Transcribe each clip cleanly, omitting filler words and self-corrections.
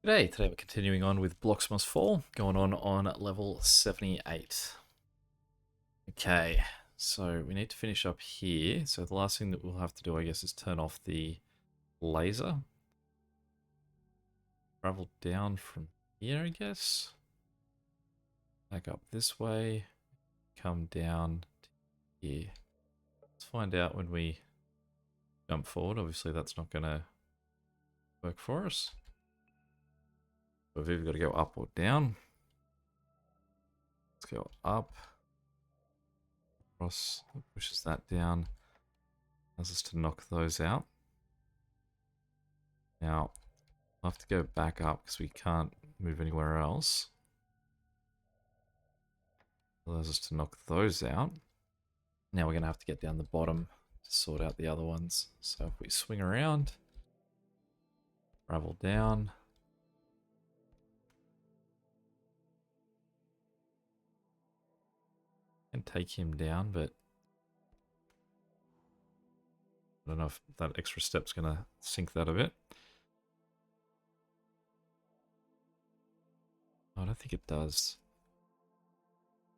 Today we're continuing on with Blocks Must Fall, going on level 78. Okay, so we need to finish up here. So the last thing that we'll have to do, I guess, is turn off the laser. Travel down from here, I guess. Back up this way. Come down to here. Let's find out when we jump forward. Obviously, that's not going to work for us. We've either got to go up or down. Let's go up. Cross pushes that down. Allows us to knock those out. Now, I'll have to go back up because we can't move anywhere else. Allows us to knock those out. Now we're going to have to get down the bottom to sort out the other ones. So if we swing around, travel down. And take him down, but I don't know if that extra step's going to sink that a bit. I don't think it does.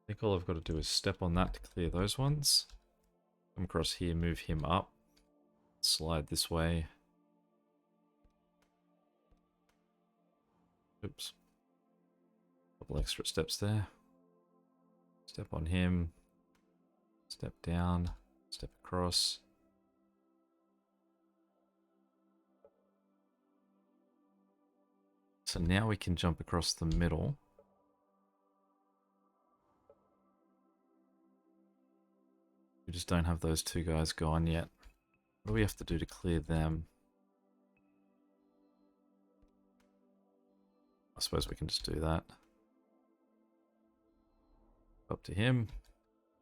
I think all I've got to do is step on that to clear those ones. Come across here, move him up. Slide this way. Oops. Couple extra steps there. Step on him. Step down. Step across. So now we can jump across the middle. We just don't have those two guys gone yet. What do we have to do to clear them? I suppose we can just do that. Up to him.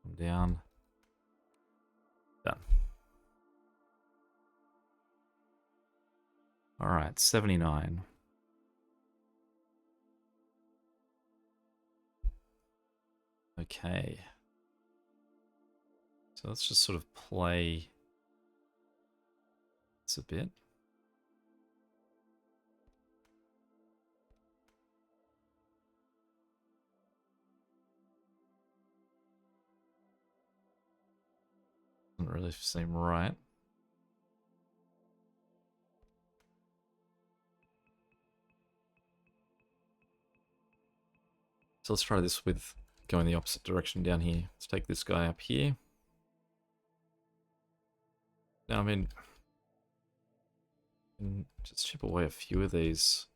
Come down. Done. Alright, 79. Okay. So let's just sort of play this a bit. Doesn't really seem right. So let's try this with going the opposite direction down here. Let's take this guy up here. Now, I mean, just chip away a few of these.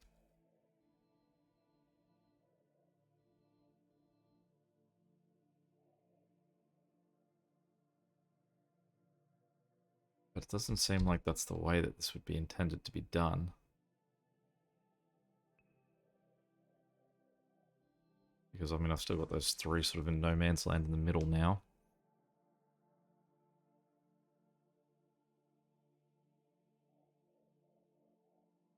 But it doesn't seem like that's the way that this would be intended to be done. Because, I mean, I've still got those three sort of in no man's land in the middle now.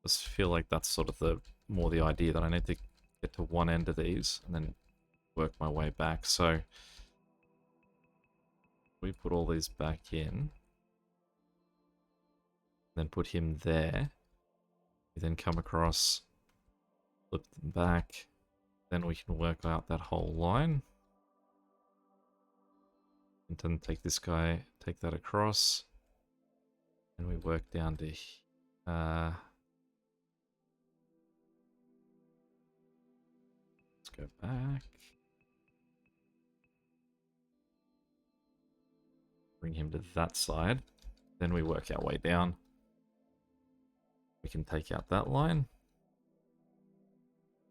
I just feel like that's sort of the more the idea that I need to get to one end of these and then work my way back. So we put all these back in, then put him there. We then come across, flip them back, then we can work out that whole line. And then take this guy, take that across, and we work down to let's go back. Bring him to that side. Then we work our way down. We can take out that line.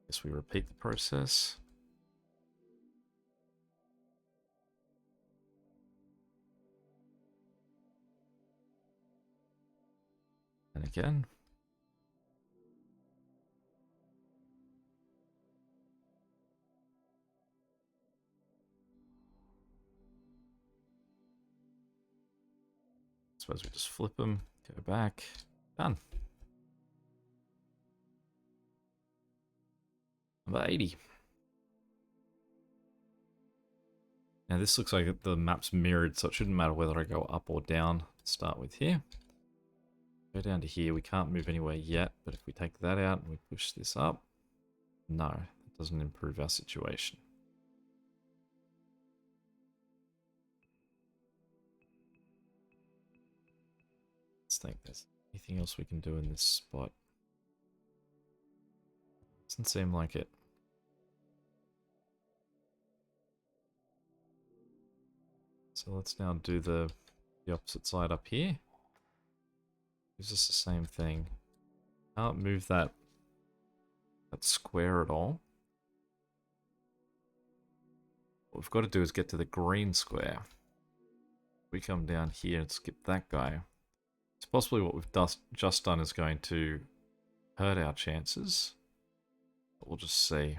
Guess we repeat the process. And again. Suppose we just flip them, go back, done. Number 80. Now this looks like the map's mirrored, so it shouldn't matter whether I go up or down to start with here. Go down to here. We can't move anywhere yet, but if we take that out and we push this up, no, it doesn't improve our situation. Let's think there's anything else we can do in this spot. Doesn't seem like it. So let's now do the opposite side up here. Is this the same thing? Can't move that square at all. What we've got to do is get to the green square. We come down here and skip that guy. It's possibly what we've just done is going to hurt our chances. But we'll just see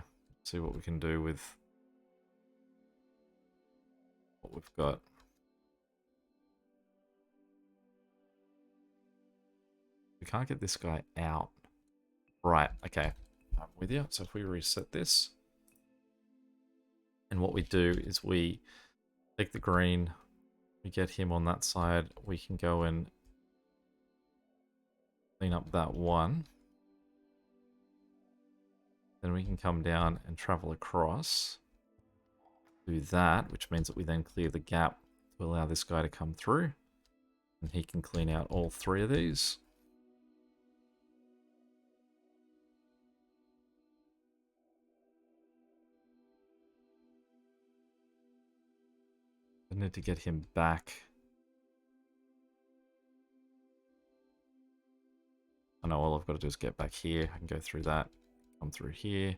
what we can do with what we've got. We can't get this guy out. Right, okay. I'm with you. So if we reset this, and what we do is we take the green, we get him on that side, we can go and clean up that one. Then we can come down and travel across. Do that, which means that we then clear the gap to allow this guy to come through. And he can clean out all three of these. I need to get him back. I know all I've got to do is get back here. I can go through that, come through here.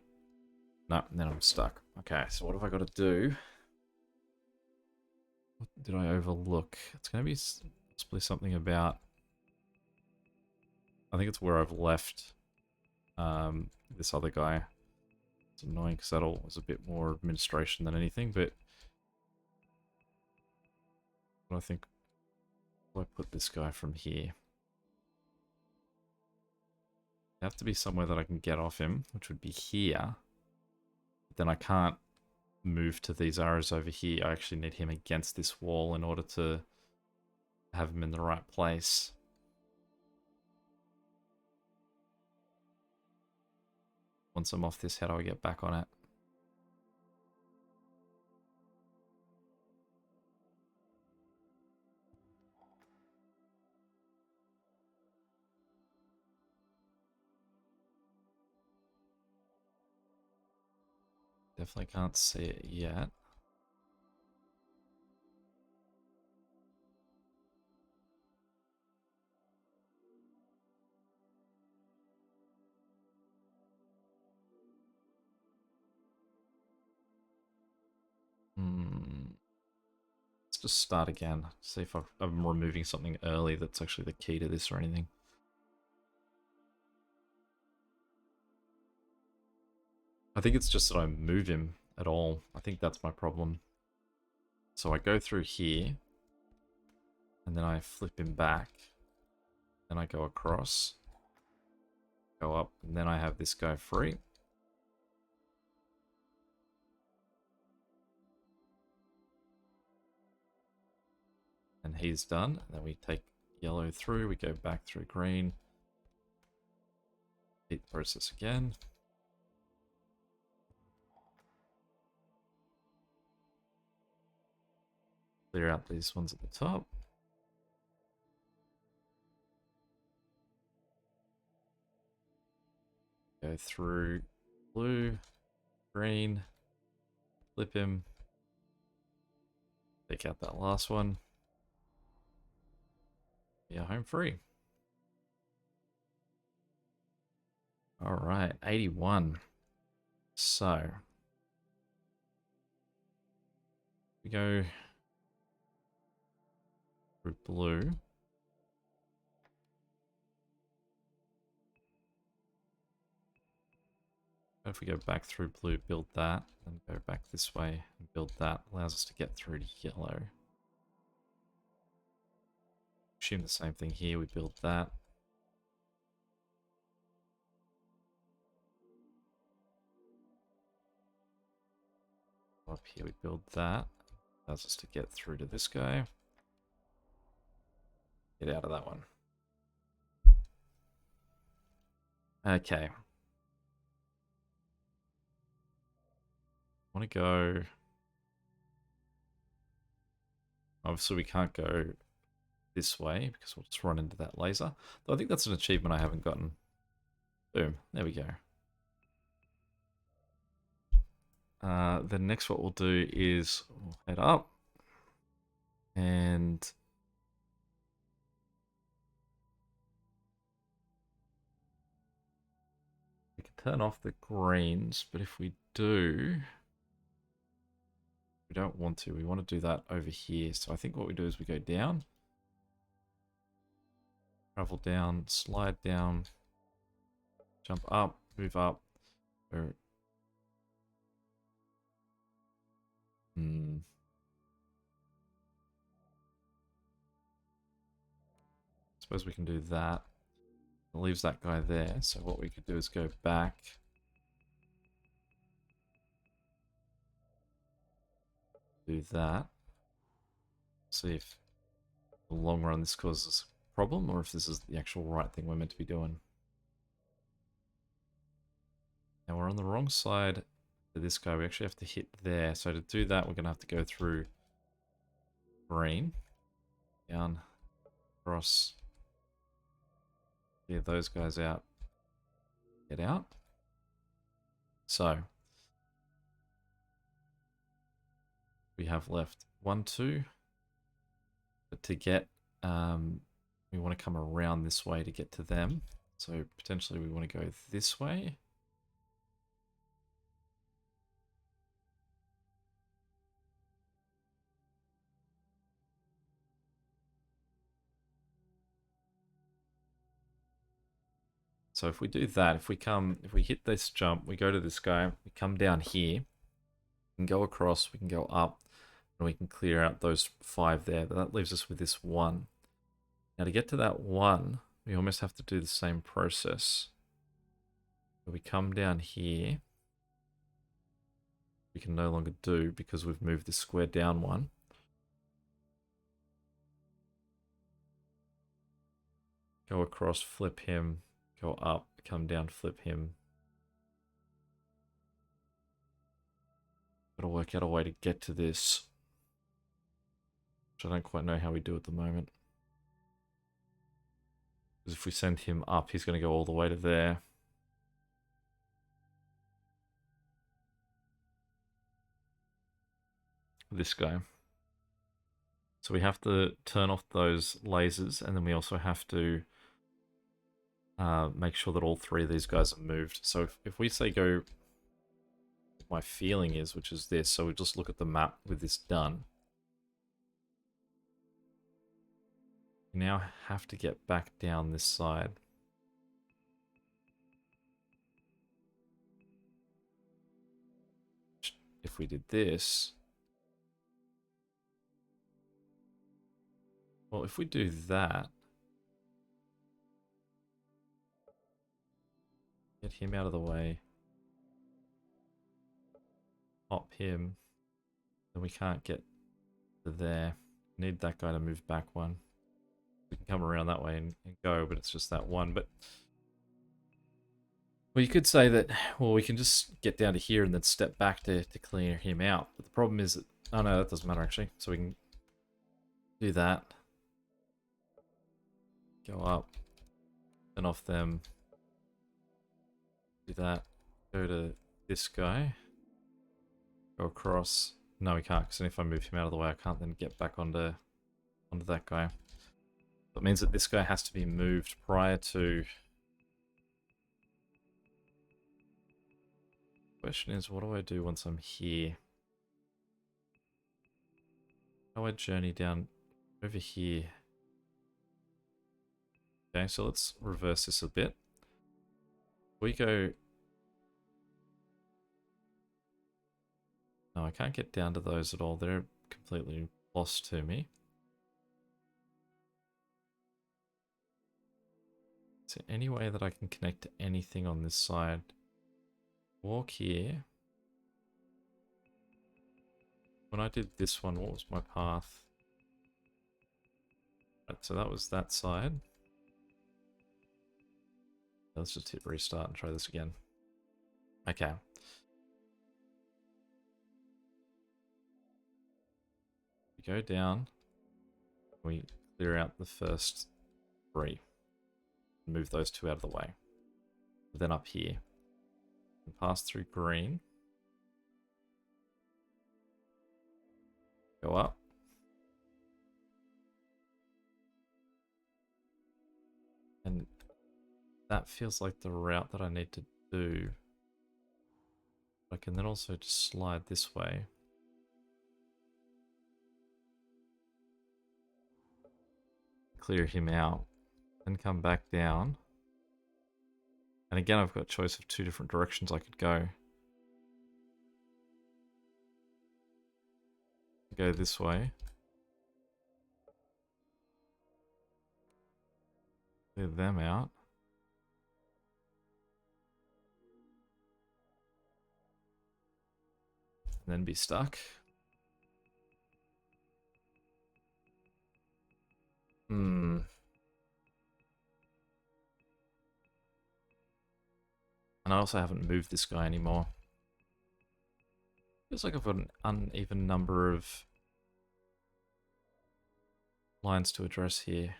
No, and then I'm stuck. Okay, so what have I got to do? What did I overlook? It's going to be possibly something about... I think it's where I've left this other guy. It's annoying because that all was a bit more administration than anything, but... I think I put this guy from here. It have to be somewhere that I can get off him, which would be here. But then I can't move to these arrows over here. I actually need him against this wall in order to have him in the right place. Once I'm off this, how do I get back on it? Definitely can't see it yet. Let's just start again. See if I'm removing something early that's actually the key to this or anything. I think it's just that I move him at all. I think that's my problem. So I go through here, and then I flip him back. Then I go across, go up, and then I have this guy free. And he's done. And then we take yellow through, we go back through green. Repeat the process again. Clear out these ones at the top. Go through blue, green, flip him. Take out that last one. Yeah, home free. Alright, 81. So, we go through blue. If we go back through blue, build that, then go back this way and build that, allows us to get through to yellow. Assume the same thing here, we build that. Up here we build that, allows us to get through to this guy. Get out of that one. Okay. I want to go... Obviously, we can't go this way because we'll just run into that laser. Though I think that's an achievement I haven't gotten. Boom. There we go. Then next what we'll do is we'll head up. And... we can turn off the greens, but if we do... we don't want to. We want to do that over here. So I think what we do is we go down. Travel down, slide down, jump up, move up. Or, suppose we can do that. It leaves that guy there. So what we could do is go back. Do that. See if in the long run this causes a problem or if this is the actual right thing we're meant to be doing. Now we're on the wrong side for this guy. We actually have to hit there. So to do that, we're going to have to go through green. Down. Across. Clear those guys out. Get out. So. We have left 1, 2. But to get, we want to come around this way to get to them. So potentially we want to go this way. So if we do that, if we hit this jump, we go to this guy, we come down here, we can go across, we can go up, and we can clear out those 5 there. But that leaves us with this 1. Now to get to that 1, we almost have to do the same process. So we come down here. We can no longer do because we've moved the square down 1. Go across, flip him, go up, come down, flip him. Gotta work out a way to get to this. Which I don't quite know how we do at the moment. Because if we send him up, he's going to go all the way to there. This guy. So we have to turn off those lasers, and then we also have to make sure that all 3 of these guys are moved. So if we say go, my feeling is, which is this, so we just look at the map with this done. We now have to get back down this side. If we did this, well, if we do that, get him out of the way, pop him, then we can't get to there. Need that guy to move back 1. We can come around that way and go, but it's just that 1. But well, you could say that, well, we can just get down to here and then step back to clear him out. But the problem is that, oh no, that doesn't matter actually. So we can do that. Go up, turn off them, do that, go to this guy, go across. No, we can't, because if I move him out of the way, I can't then get back onto that guy. That means that this guy has to be moved prior to... Question is, what do I do once I'm here? How do I journey down over here? Okay, so let's reverse this a bit. We go... No, I can't get down to those at all. They're completely lost to me. Is there any way that I can connect to anything on this side? Walk here. When I did this one, what was my path? Right, so that was that side. Let's just hit restart and try this again. Okay. We go down. We clear out the first 3. Move those 2 out of the way. Then up here. And pass through green. Go up. And that feels like the route that I need to do. I can then also just slide this way. Clear him out. Then come back down. And again, I've got a choice of 2 different directions I could go. Go this way. Clear them out. And then be stuck. And I also haven't moved this guy anymore. Feels like I've got an uneven number of lines to address here.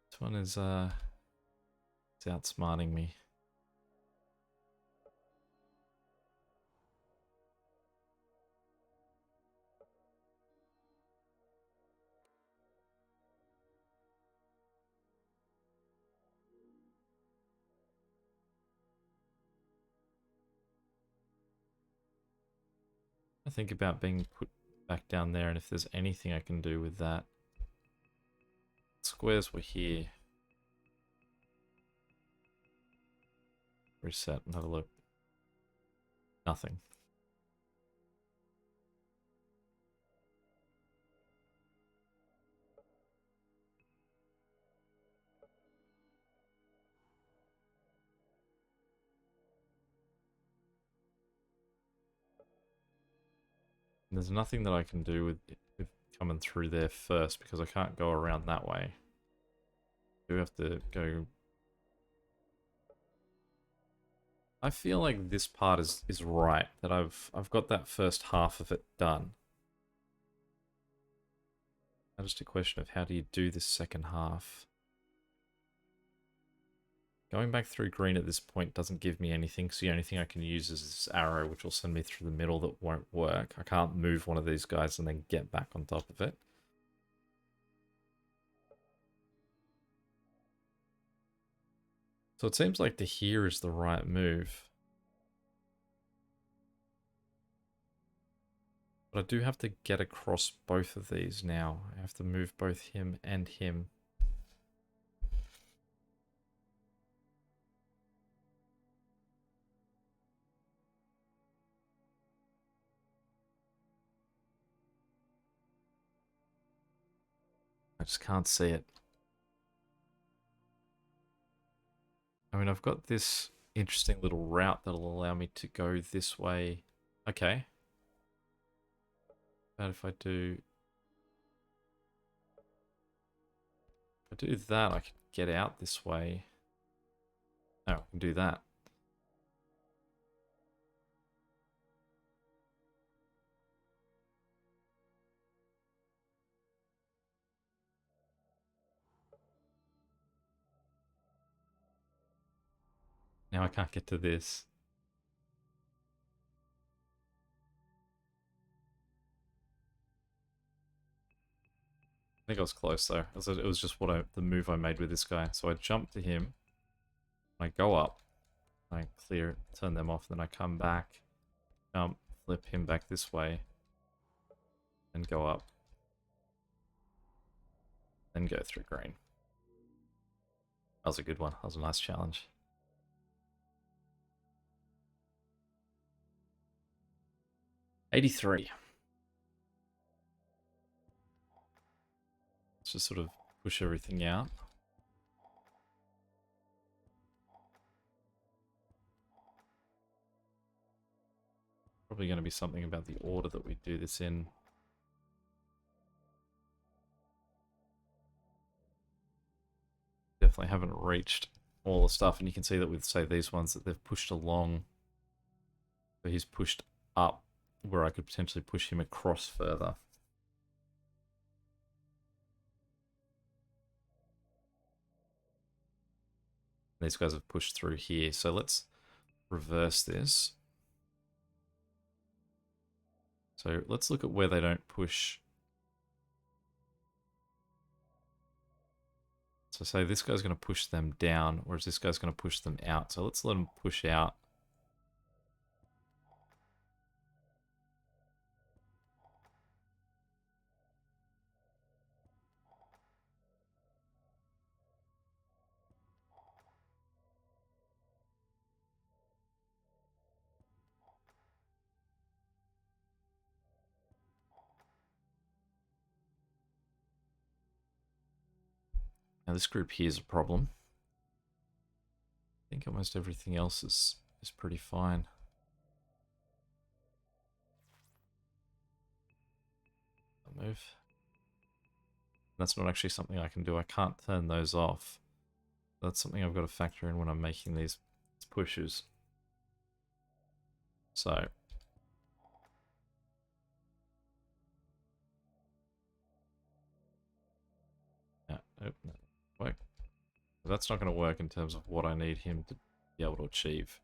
This one is it's outsmarting me. I think about being put back down there and if there's anything I can do with that. Squares were here. Reset and have a look. Nothing. And there's nothing that I can do with it coming through there first because I can't go around that way. I do have to go. I feel like this part is right, that I've got that first half of it done. Now just a question of how do you do this second half? Going back through green at this point doesn't give me anything, so the only thing I can use is this arrow, which will send me through the middle that won't work. I can't move one of these guys and then get back on top of it. So it seems like the here is the right move. But I do have to get across both of these now. I have to move both him and him. I just can't see it. I mean, I've got this interesting little route that'll allow me to go this way. Okay. But if I do that, I can get out this way. Oh, I can do that. Now I can't get to this. I think I was close though. It was just the move I made with this guy. So I jump to him. I go up. I clear, turn them off. Then I come back, jump, flip him back this way, and go up. Then go through green. That was a good one. That was a nice challenge. $83. Let's just sort of push everything out. Probably going to be something about the order that we do this in. Definitely haven't reached all the stuff, and you can see that with, say, these ones that they've pushed along. So he's pushed up where I could potentially push him across further. These guys have pushed through here. So let's reverse this. So let's look at where they don't push. So say this guy's going to push them down, whereas this guy's going to push them out. So let's let them push out. Now this group here is a problem. I think almost everything else is pretty fine. I'll move. That's not actually something I can do. I can't turn those off. That's something I've got to factor in when I'm making these pushes. So yeah, nope, no, work. That's not going to work in terms of what I need him to be able to achieve.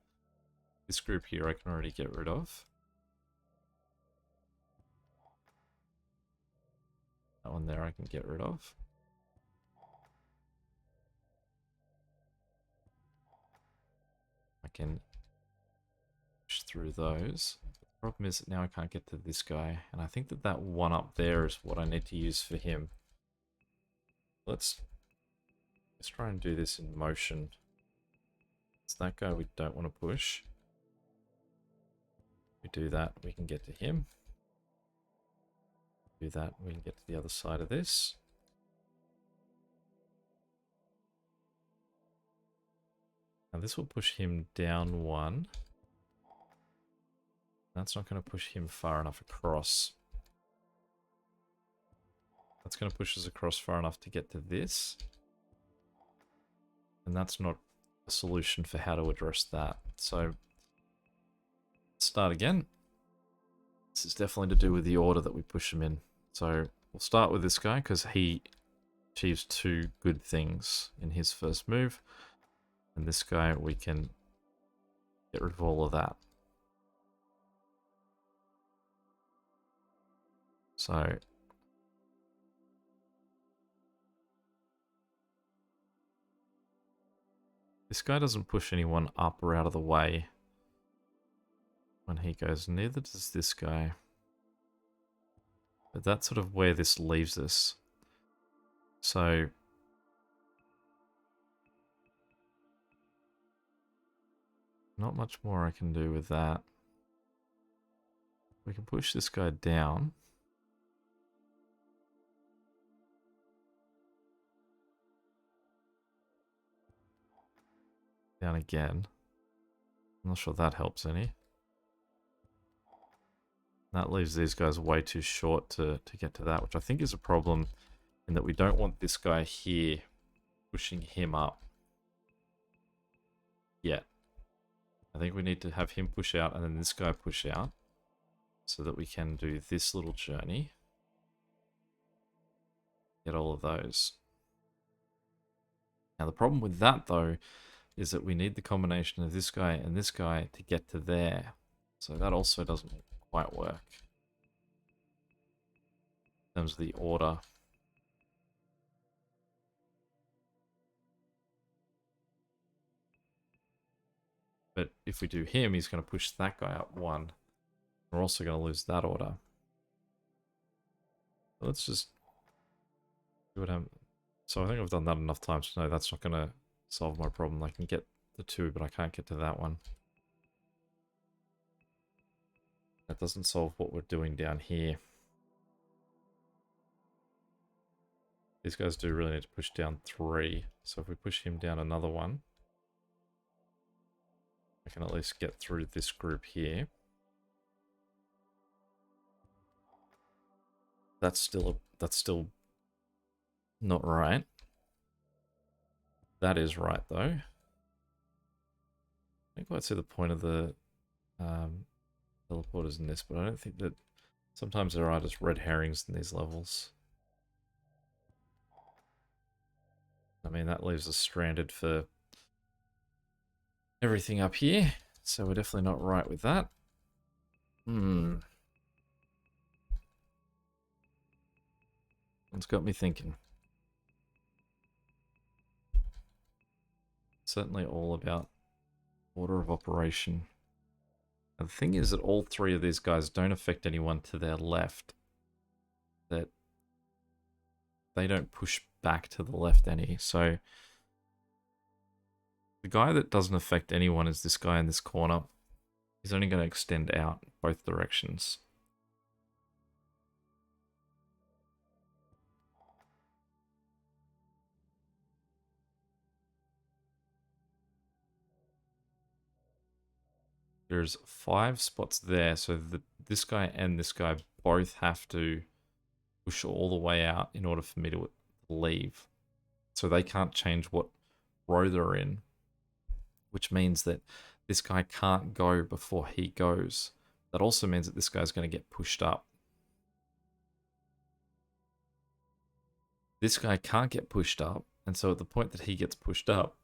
This group here I can already get rid of. That one there I can get rid of. I can push through those. The problem is that now I can't get to this guy, and I think that that one up there is what I need to use for him. Let's try and do this in motion. It's that guy we don't want to push. We do that, we can get to him. Do that, we can get to the other side of this. Now this will push him down one. That's not going to push him far enough across. That's going to push us across far enough to get to this. And that's not a solution for how to address that. So, let's start again. This is definitely to do with the order that we push him in. So, we'll start with this guy because he achieves two good things in his first move. And this guy, we can get rid of all of that. So, this guy doesn't push anyone up or out of the way when he goes. Neither does this guy. But that's sort of where this leaves us. So, not much more I can do with that. We can push this guy down. Down again. I'm not sure that helps any. That leaves these guys way too short to get to that, which I think is a problem in that we don't want this guy here pushing him up yet. I think we need to have him push out and then this guy push out so that we can do this little journey. Get all of those. Now the problem with that though is that we need the combination of this guy and this guy to get to there. So that also doesn't quite work in terms of the order. But if we do him, he's going to push that guy up one. We're also going to lose that order. Let's just do what I'm... So I think I've done that enough times to know that's not going to solve my problem. I can get the two, but I can't get to that one. That doesn't solve what we're doing down here. These guys do really need to push down 3. So if we push him down another one, I can at least get through this group here. That's still not right. That is right though. don't quite see the point of the teleporters in this, but I don't think that sometimes there are just red herrings in these levels. I mean, that leaves us stranded for everything up here, so we're definitely not right with that. It's got me thinking. Certainly all about order of operation. And the thing is that all three of these guys don't affect anyone to their left. That they don't push back to the left any. So the guy that doesn't affect anyone is this guy in this corner. He's only going to extend out both directions. There's 5 spots there, so this guy and this guy both have to push all the way out in order for me to leave. So they can't change what row they're in, which means that this guy can't go before he goes. That also means that this guy's going to get pushed up. This guy can't get pushed up, and so at the point that he gets pushed up,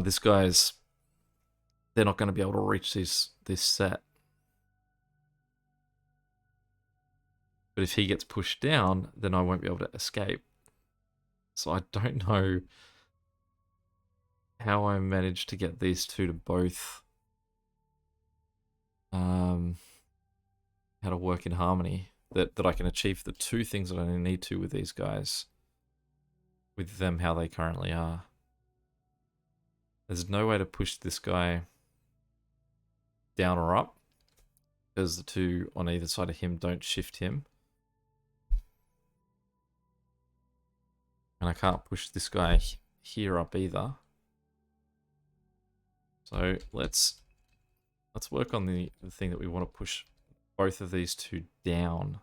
this guy's... they're not going to be able to reach this set. But if he gets pushed down, then I won't be able to escape. So I don't know how I managed to get these two to both how to work in harmony. That I can achieve the two things that I need to with these guys. With them how they currently are. There's no way to push this guy down or up, because the two on either side of him don't shift him. And I can't push this guy here up either. So let's work on the thing that we want to push both of these two down.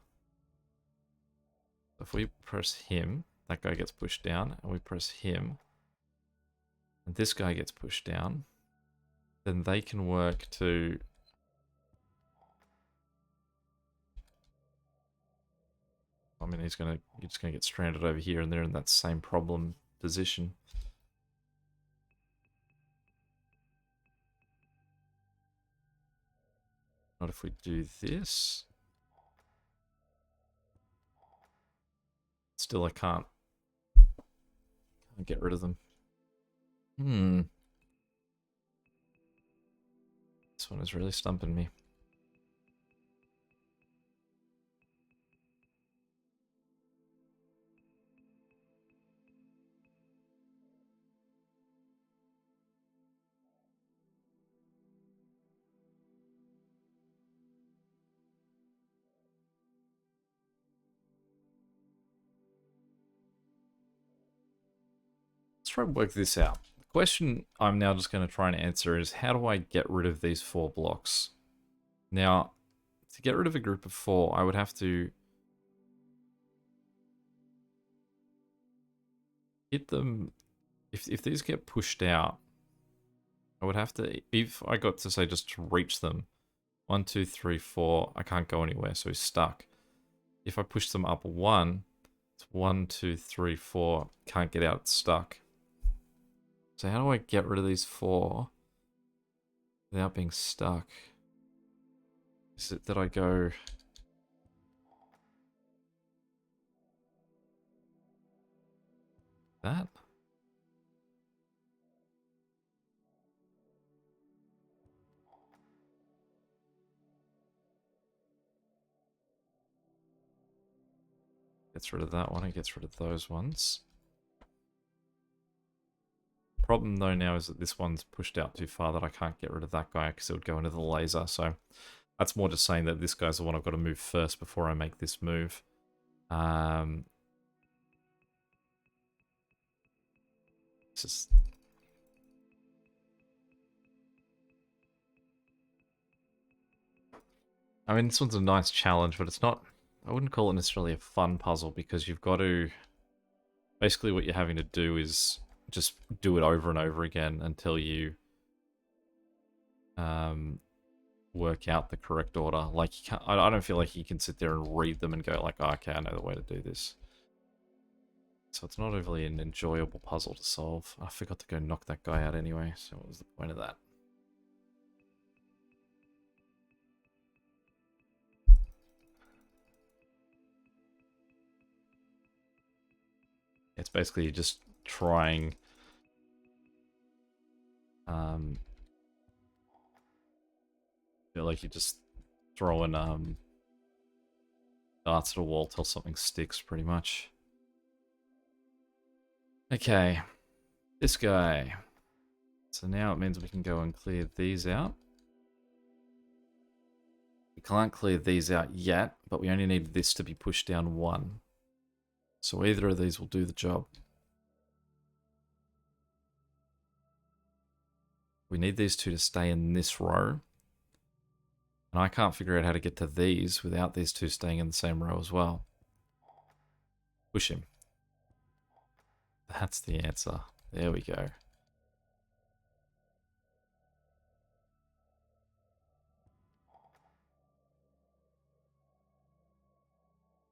If we press him, that guy gets pushed down, and we press him, and this guy gets pushed down, then they can work to... I mean, you're just gonna get stranded over here, and they're in that same problem position. Not if we do this. Still, I can't get rid of them. This one is really stumping me. Try and work this out. The question I'm now just going to try and answer is, how do I get rid of these 4 blocks? Now, to get rid of a group of 4, I would have to hit them. If these get pushed out, I would have to, if I got to say just to reach them, 1, 2, 3, 4, I can't go anywhere, so he's stuck. If I push them up 1, it's 1, 2, 3, 4, can't get out, it's stuck. So how do I get rid of these 4 without being stuck? Is it that I go... that? Gets rid of that one, it gets rid of those ones. Problem though now is that this one's pushed out too far, that I can't get rid of that guy because it would go into the laser. So that's more just saying that this guy's the one I've got to move first before I make this move. This is... I mean, this one's a nice challenge, but it's not... I wouldn't call it necessarily a fun puzzle, because you've got to... Basically what you're having to do is just do it over and over again until you work out the correct order. Like, you can't, I don't feel like you can sit there and read them and go like, oh, okay, I know the way to do this. So it's not overly an enjoyable puzzle to solve. I forgot to go knock that guy out anyway, so what was the point of that? It's basically just trying feel like you're just throwing darts at a wall till something sticks, pretty much. Okay, this guy. So now it means we can go and clear these out. We can't clear these out yet, but we only need this to be pushed down 1. So either of these will do the job. We need these 2 to stay in this row. And I can't figure out how to get to these without these 2 staying in the same row as well. Push him. That's the answer. There we go.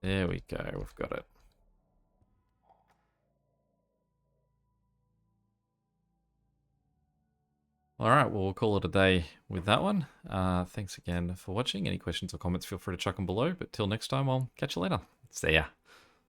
There we go. We've got it. Alright, well, we'll call it a day with that one. Thanks again for watching. Any questions or comments, feel free to chuck them below. But till next time, I'll catch you later. See ya.